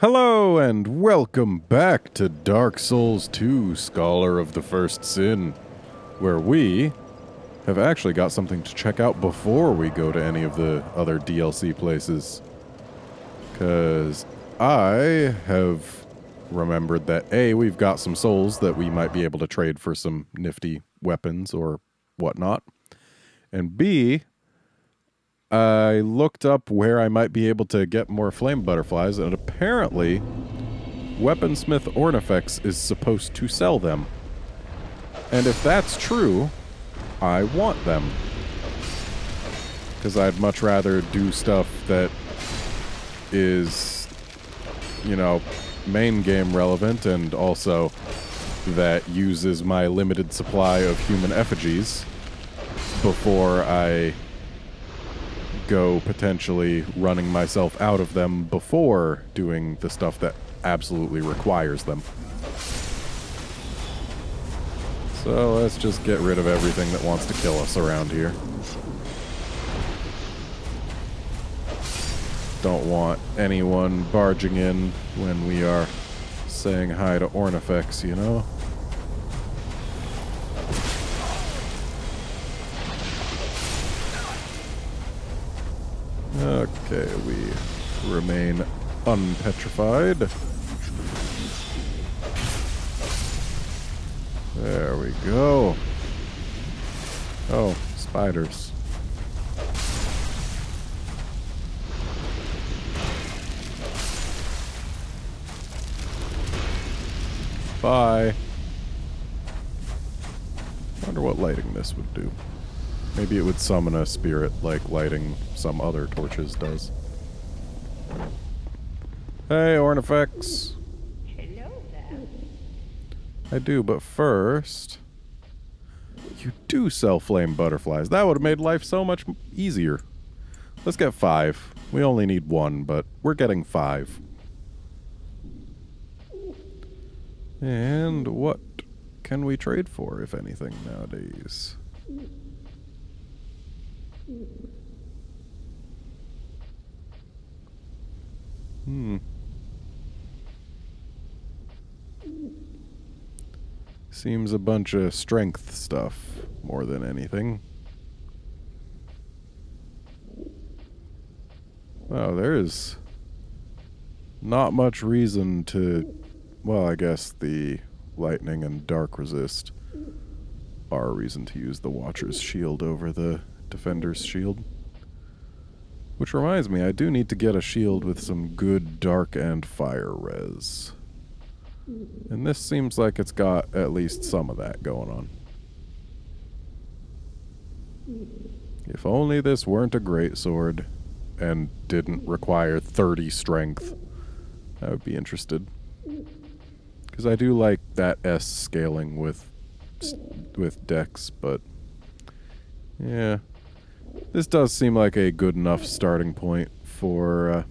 Hello and welcome back to Dark Souls 2, Scholar of the First Sin, where we have actually got something to check out before we go to any of the other DLC places. Because I have remembered that A, we've got some souls that we might be able to trade for some nifty weapons or whatnot, and B, I looked up where I might be able to get more flame butterflies, and apparently Weaponsmith Ornifex is supposed to sell them. And if that's true, I want them. Because I'd much rather do stuff that is, you know, main game relevant and also that uses my limited supply of human effigies before I go potentially running myself out of them before doing the stuff that absolutely requires them. So let's just get rid of everything that wants to kill us around here. Don't want anyone barging in when we are saying hi to Ornifex, you know? Okay, we remain unpetrified. There we go. Oh, spiders. Bye. Wonder what lighting this would do. Maybe it would summon a spirit like lighting some other torches does. Hey, Ornifex. Hello there. I do, but first... You do sell flame butterflies. That would have made life so much easier. Let's get 5. We only need 1, but we're getting 5. And what can we trade for, if anything, nowadays? Seems a bunch of strength stuff, more than anything. Wow, there's not much reason to... Well, I guess the lightning and dark resist are a reason to use the Watcher's shield over the Defender's shield. Which reminds me, I do need to get a shield with some good dark and fire res. And this seems like it's got at least some of that going on. If only this weren't a greatsword and didn't require 30 strength, I would be interested. Because I do like that S scaling with dex, but yeah. This does seem like a good enough starting point for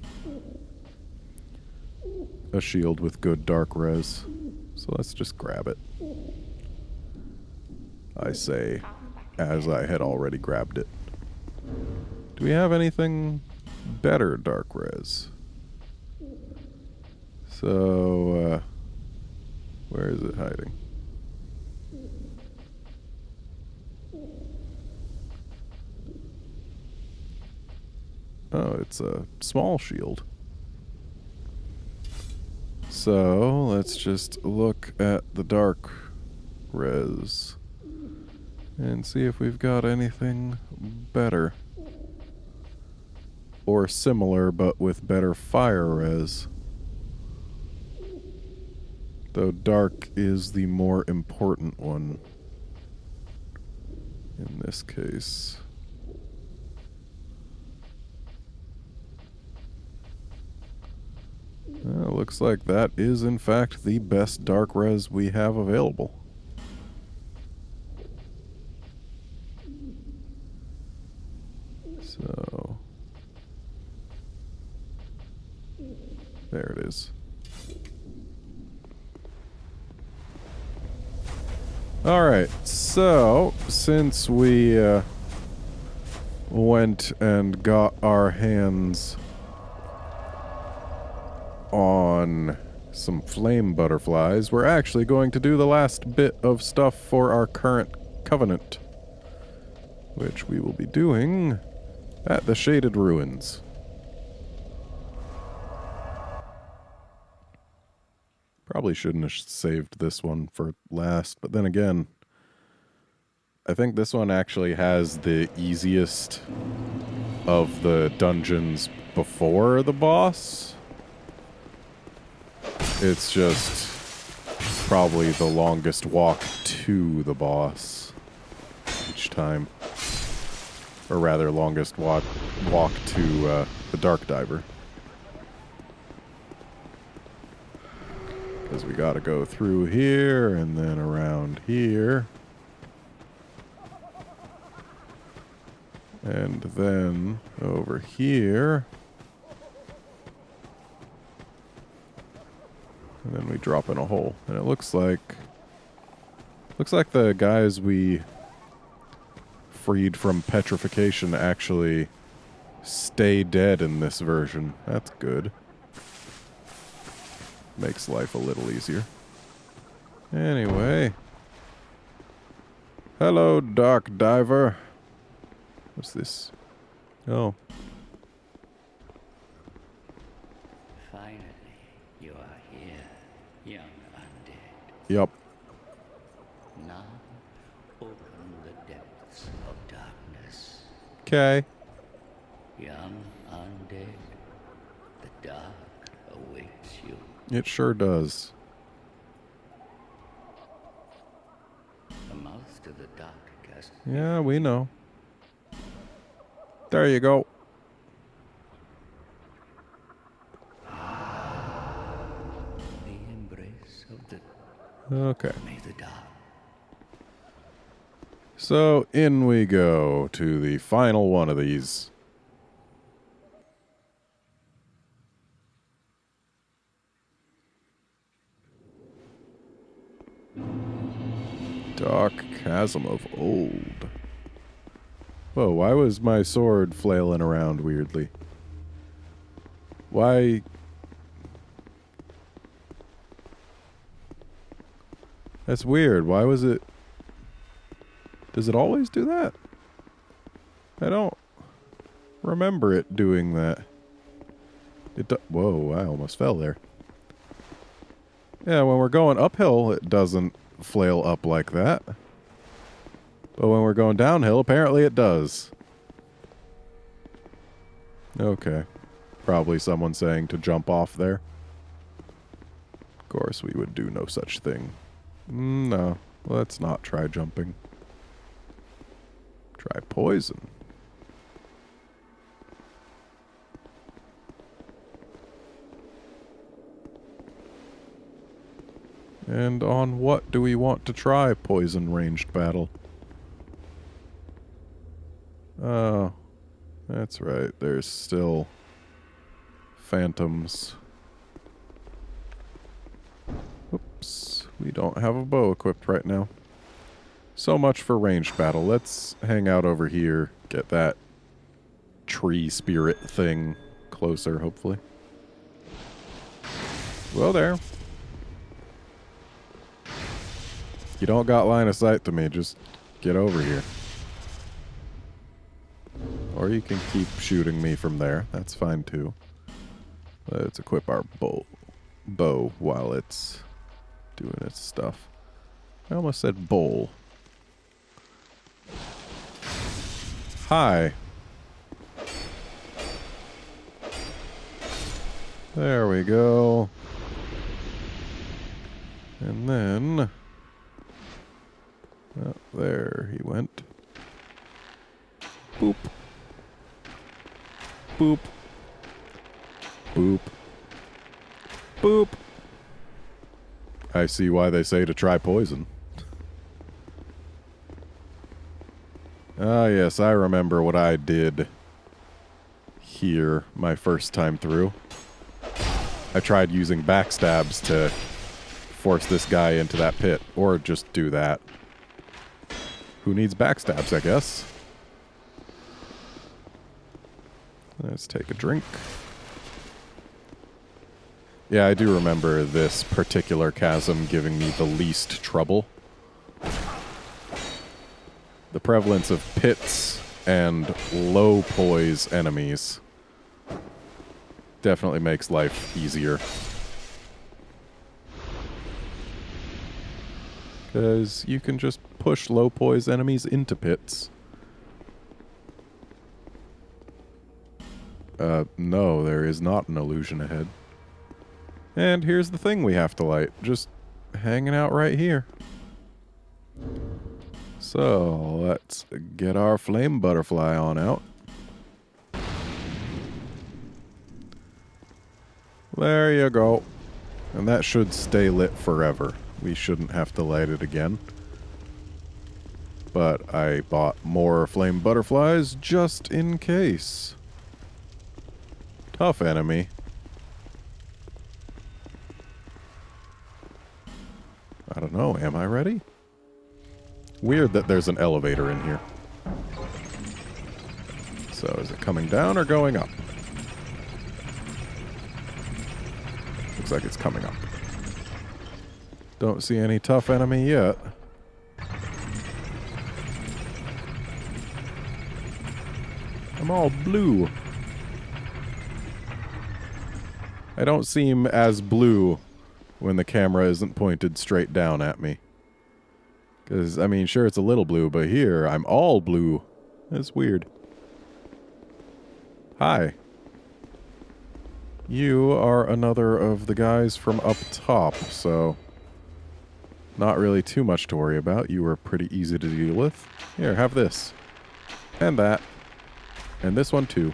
a shield with good dark res. So let's just grab it. I say, as I had already grabbed it. Do we have anything better dark res? So, where is it hiding? Oh, it's a small shield. So, let's just look at the dark res and see if we've got anything better. Or similar, but with better fire res. Though dark is the more important one in this case. Well, looks like that is in fact the best dark res we have available. So, there it is. Alright, so since we went and got our hands on on some flame butterflies, we're actually going to do the last bit of stuff for our current covenant, which we will be doing at the Shaded Ruins. Probably shouldn't have saved this one for last, but then again, I think this one actually has the easiest of the dungeons before the boss. It's just probably the longest walk to the boss each time. Or rather, longest walk to the Dark Diver. Because we gotta go through here and then around here. And then over here. And then we drop in a hole. And it looks like the guys we freed from petrification actually stay dead in this version. That's good. Makes life a little easier. Anyway. Hello, Dark Diver. What's this? Oh. Finally, you are here, young undead. Yup. Now, open the depths of darkness. Okay. Young undead, the dark awaits you. It sure does. The mouth to the dark chasm. Yeah, we know. There you go. The embrace of the Okay. may the dark. So in we go to the final one of these. Dark Chasm of Old. Whoa, why was my sword flailing around weirdly? Why? That's weird. Why was it? Does it always do that? I don't remember it doing that. Whoa, I almost fell there. Yeah, when we're going uphill, it doesn't flail up like that. But when we're going downhill, apparently it does. Okay. Probably someone saying to jump off there. Of course, we would do no such thing. No, let's not try jumping. Try poison. And on what do we want to try poison ranged battle? Oh, that's right. There's still phantoms. Oops, we don't have a bow equipped right now. So much for ranged battle. Let's hang out over here, get that tree spirit thing closer, hopefully. Well, there. You don't got line of sight to me, just get over here. Or you can keep shooting me from there. That's fine too. Let's equip our bow while it's doing its stuff. I almost said bowl. Hi. There we go. And then... oh, there he went. Boop. Boop. Boop. Boop. I see why they say to try poison. Ah, yes, I remember what I did here my first time through. I tried using backstabs to force this guy into that pit, or just do that. Who needs backstabs, I guess? Let's take a drink. Yeah, I do remember this particular chasm giving me the least trouble. The prevalence of pits and low poise enemies definitely makes life easier. Because you can just push low poise enemies into pits. No, there is not an illusion ahead. And here's the thing we have to light. Just hanging out right here. So, let's get our flame butterfly on out. There you go. And that should stay lit forever. We shouldn't have to light it again. But I bought more flame butterflies just in case. Tough enemy. I don't know, am I ready? Weird that there's an elevator in here. So is it coming down or going up? Looks like it's coming up. Don't see any tough enemy yet. I'm all blue. I don't seem as blue when the camera isn't pointed straight down at me. Because, I mean, sure, it's a little blue, but here, I'm all blue. That's weird. Hi. You are another of the guys from up top, so not really too much to worry about. You were pretty easy to deal with. Here, have this. And that. And this one, too.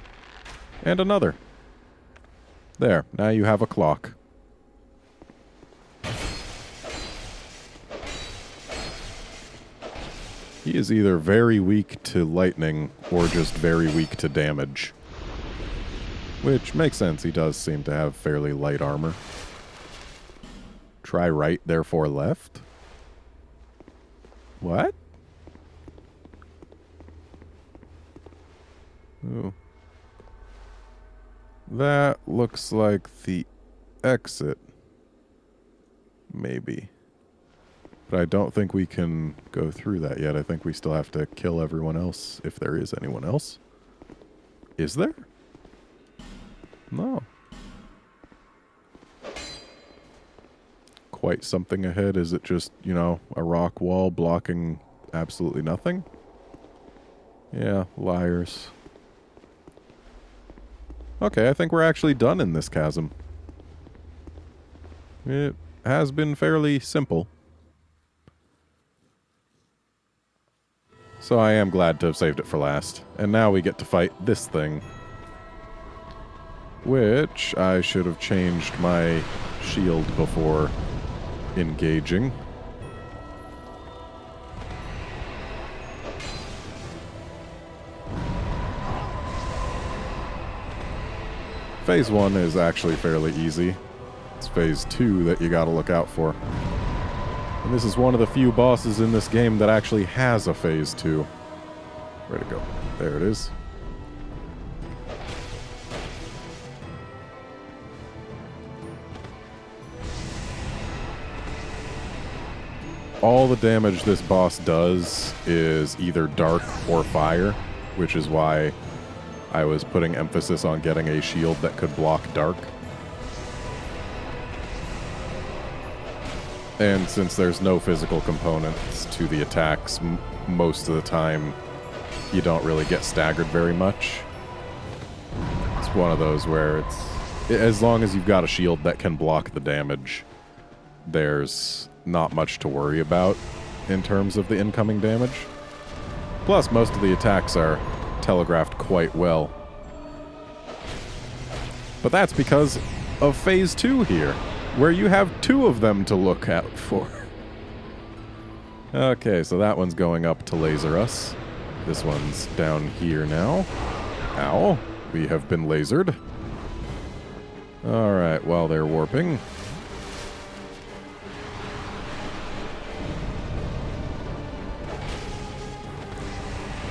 And another. There, now you have a clock. He is either very weak to lightning or just very weak to damage. Which makes sense, he does seem to have fairly light armor. Try right, therefore left? What? Ooh. That looks like the exit. Maybe. But I don't think we can go through that yet. I think we still have to kill everyone else, if there is anyone else. Is there? No. Quite something ahead. Is it just, you know, a rock wall blocking absolutely nothing? Yeah, liars. Okay, I think we're actually done in this chasm. It has been fairly simple. So I am glad to have saved it for last. And now we get to fight this thing. Which I should have changed my shield before engaging. Phase 1 is actually fairly easy. It's Phase 2 that you gotta look out for. And this is one of the few bosses in this game that actually has a Phase 2. Where'd it go? There it is. All the damage this boss does is either dark or fire, which is why I was putting emphasis on getting a shield that could block dark. And since there's no physical components to the attacks, most of the time you don't really get staggered very much. It's one of those where it's, as long as you've got a shield that can block the damage, there's not much to worry about in terms of the incoming damage. Plus, most of the attacks are telegraphed quite well. But that's because of Phase 2 here, where you have 2 of them to look out for. Okay, so that one's going up to laser us. This one's down here now. Ow, we have been lasered. Alright, while they're warping.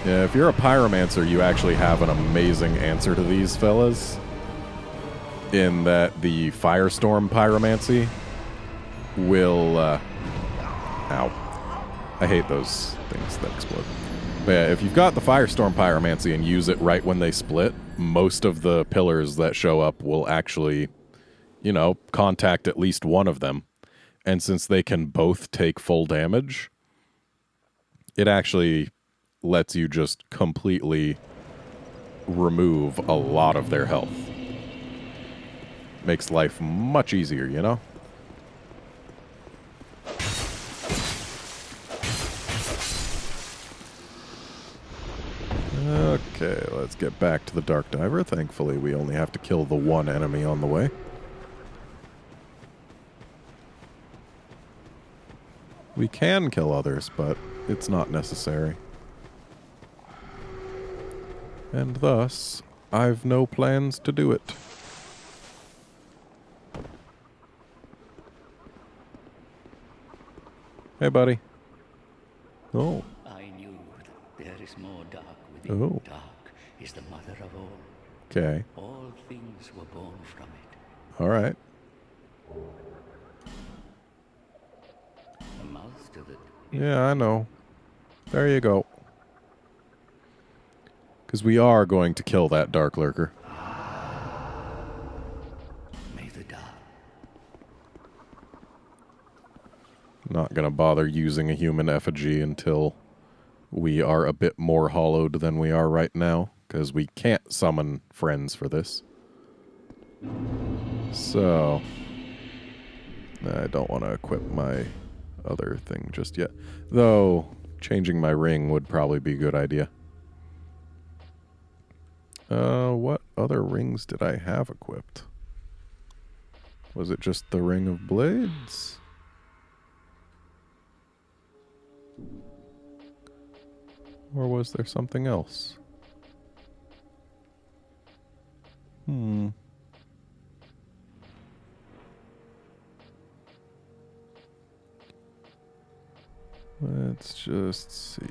Yeah, if you're a pyromancer, you actually have an amazing answer to these fellas. in that the Firestorm Pyromancy will... ow. I hate those things that explode. But yeah, if you've got the Firestorm Pyromancy and use it right when they split, most of the pillars that show up will actually, you know, contact at least one of them. And since they can both take full damage, it actually lets you just completely remove a lot of their health. Makes life much easier, you know? Okay, let's get back to the Dark Diver. Thankfully, we only have to kill the one enemy on the way. We can kill others, but it's not necessary. And thus, I've no plans to do it. Hey, buddy. Oh. I knew that there is more dark within. Oh. Dark is the mother of all. Okay. All things were born from it. All right. The mouth to the... Yeah, I know. There you go. Because we are going to kill that Dark Lurker. May the dark... Not going to bother using a human effigy until we are a bit more hollowed than we are right now. Because we can't summon friends for this. So... I don't want to equip my other thing just yet. Though, changing my ring would probably be a good idea. What other rings did I have equipped? Was it just the Ring of Blades? Or was there something else? Let's just see.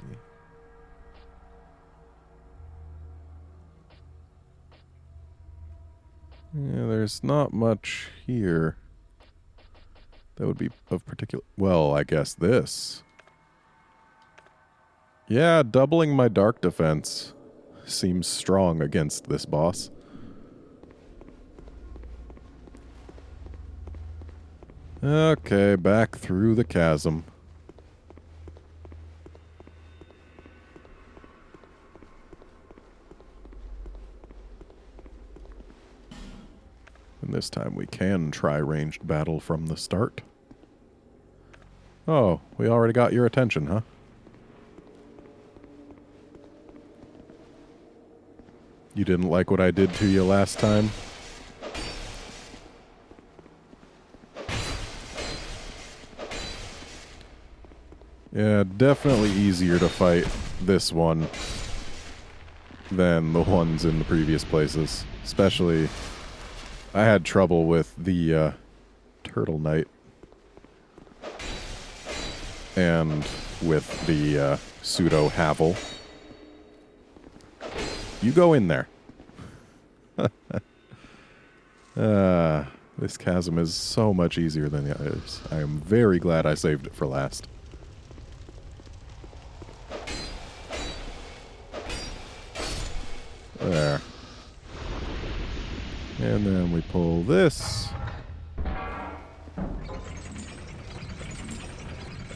Yeah, there's not much here that would be of particular... Well, I guess this. Yeah, doubling my dark defense seems strong against this boss. Okay, back through the chasm. And this time we can try ranged battle from the start. Oh, we already got your attention, huh? You didn't like what I did to you last time? Yeah, definitely easier to fight this one than the ones in the previous places. Especially, I had trouble with the Turtle Knight. And with the Pseudo Havel. You go in there. This chasm is so much easier than the others. I am very glad I saved it for last. There. And then we pull this.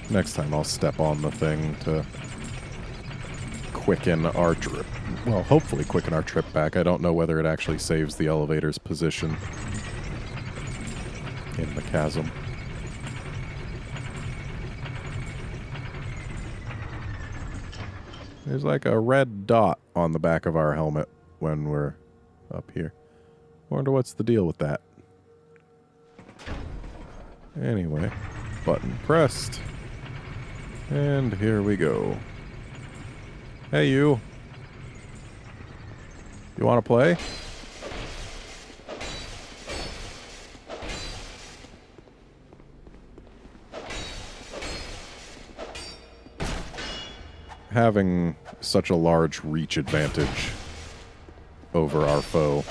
Next time I'll step on the thing to quicken our trip. Well, hopefully quicken our trip back. I don't know whether it actually saves the elevator's position in the chasm. There's like a red dot on the back of our helmet when we're up here. Wonder what's the deal with that. Anyway, button pressed. And here we go. Hey, you. You want to play? Having such a large reach advantage over our foe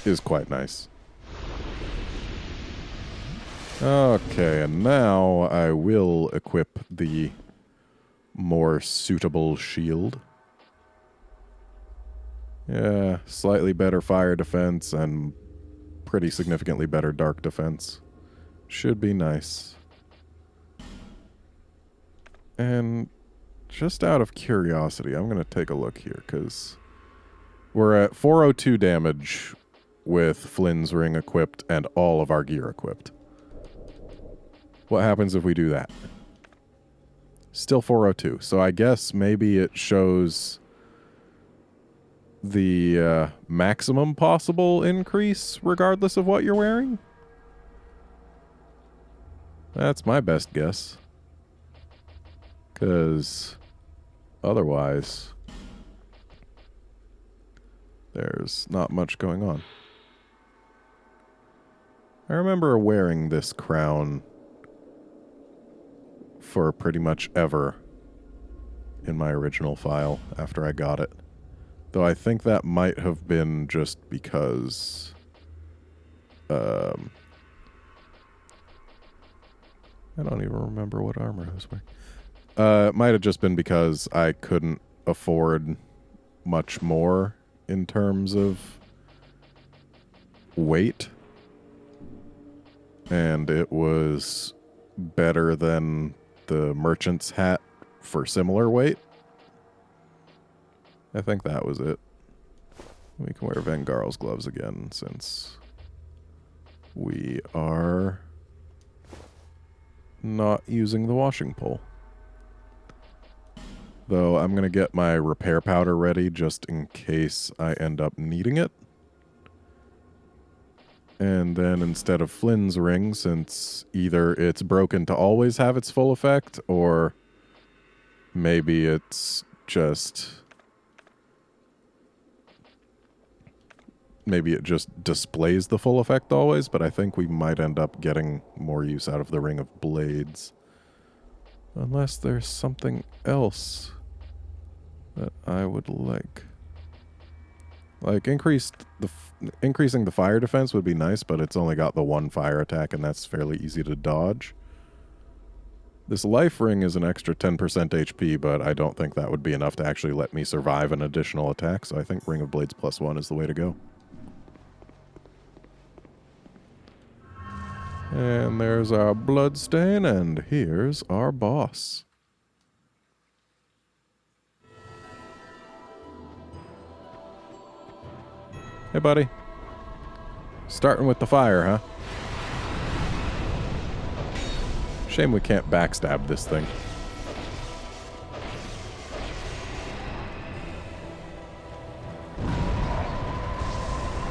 is quite nice. Okay, and now I will equip the more suitable shield. Yeah, slightly better fire defense and pretty significantly better dark defense. Should be nice. And just out of curiosity, I'm going to take a look here, because we're at 402 damage with Flynn's ring equipped and all of our gear equipped. What happens if we do that? Still 402. So I guess maybe it shows the maximum possible increase regardless of what you're wearing? That's my best guess. Because otherwise, there's not much going on. I remember wearing this crown for pretty much ever in my original file after I got it. Though I think that might have been just because I don't even remember what armor I was wearing. It might have just been because I couldn't afford much more in terms of weight. And it was better than the merchant's hat for similar weight. I think that was it. We can wear Vengarl's gloves again since we are not using the washing pole. Though I'm going to get my repair powder ready just in case I end up needing it. And then instead of Flynn's ring, since either it's broken to always have its full effect, or maybe it's just... maybe it just displays the full effect always, but I think we might end up getting more use out of the Ring of Blades. Unless there's something else that I would like. Like, increasing the fire defense would be nice, but it's only got the one fire attack, and that's fairly easy to dodge. This life ring is an extra 10% HP, but I don't think that would be enough to actually let me survive an additional attack, so I think Ring of Blades +1 is the way to go. And there's our bloodstain, and here's our boss. Hey, buddy. Starting with the fire, huh? Shame we can't backstab this thing.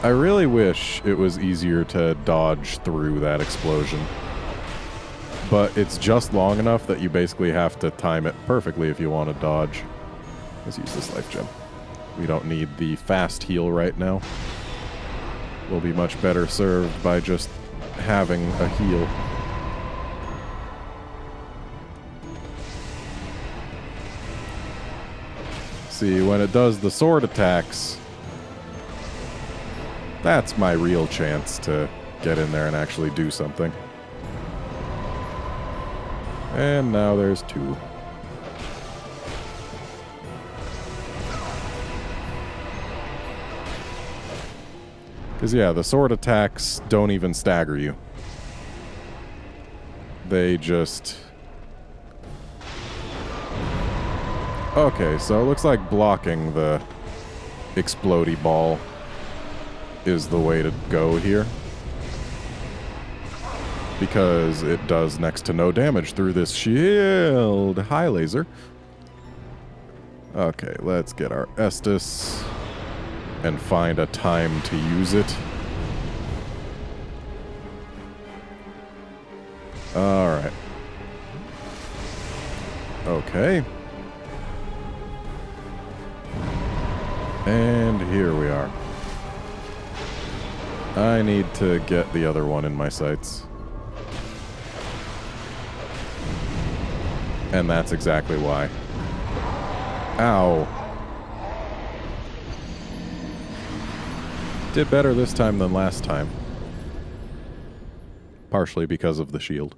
I really wish it was easier to dodge through that explosion. But it's just long enough that you basically have to time it perfectly if you want to dodge. Let's use this life gem. We don't need the fast heal right now. We'll be much better served by just having a heal. See, when it does the sword attacks, that's my real chance to get in there and actually do something. And now there's two. Because, yeah, the sword attacks don't even stagger you. They just... Okay, so it looks like blocking the explodey ball is the way to go here. Because it does next to no damage through this shield. Hi, laser. Okay, let's get our Estus and find a time to use it. Alright. Okay. And here we are. I need to get the other one in my sights. And that's exactly why. Ow. Did better this time than last time. Partially because of the shield.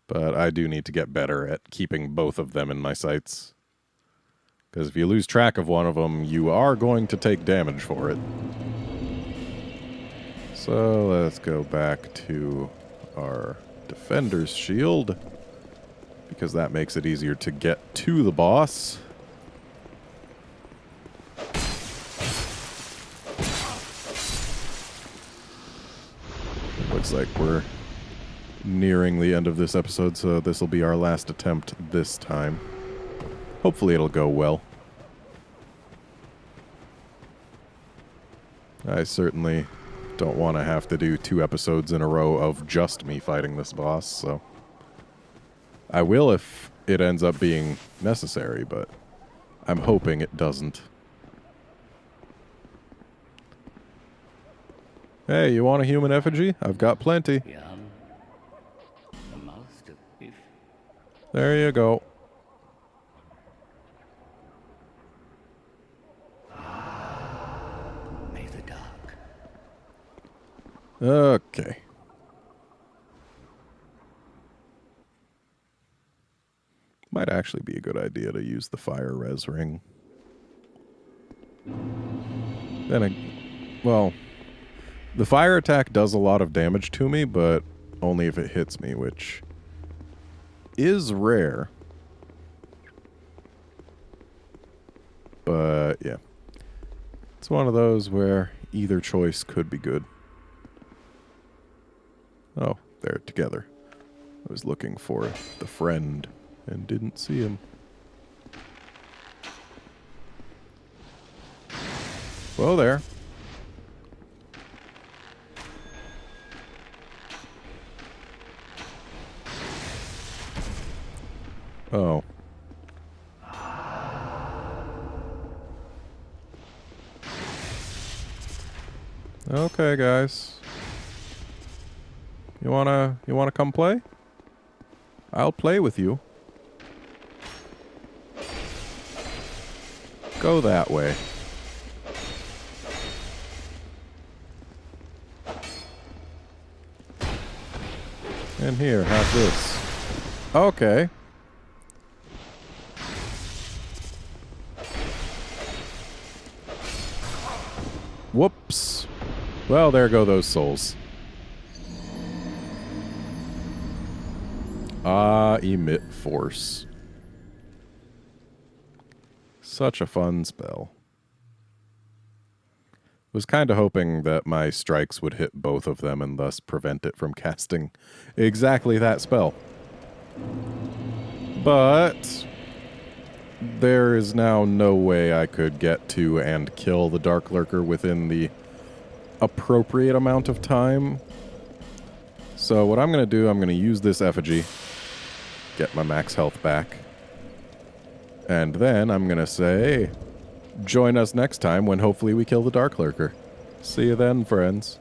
But I do need to get better at keeping both of them in my sights. Because if you lose track of one of them, you are going to take damage for it. So let's go back to our defender's shield. Because that makes it easier to get to the boss. Looks like we're nearing the end of this episode, so this will be our last attempt this time. Hopefully it'll go well. I certainly don't want to have to do 2 episodes in a row of just me fighting this boss, so... I will if it ends up being necessary, but I'm hoping it doesn't. Hey, you want a human effigy? I've got plenty. Yum. The masterpiece. There you go. May the dark. Okay. Might actually be a good idea to use the fire res ring. Well, the fire attack does a lot of damage to me, but only if it hits me, which is rare. But yeah, it's one of those where either choice could be good. Oh, they're together. I was looking for the friend and didn't see him. Whoa there. Oh. Okay, guys. You wanna come play? I'll play with you. Go that way. And here, have this. Okay. Whoops. Well, there go those souls. Emit force. Such a fun spell. Was kind of hoping that my strikes would hit both of them and thus prevent it from casting exactly that spell. But there is now no way I could get to and kill the Dark Lurker within the appropriate amount of time. So what I'm going to do, I'm going to use this effigy, get my max health back, and then I'm going to say, join us next time when hopefully we kill the Dark Lurker. See you then, friends.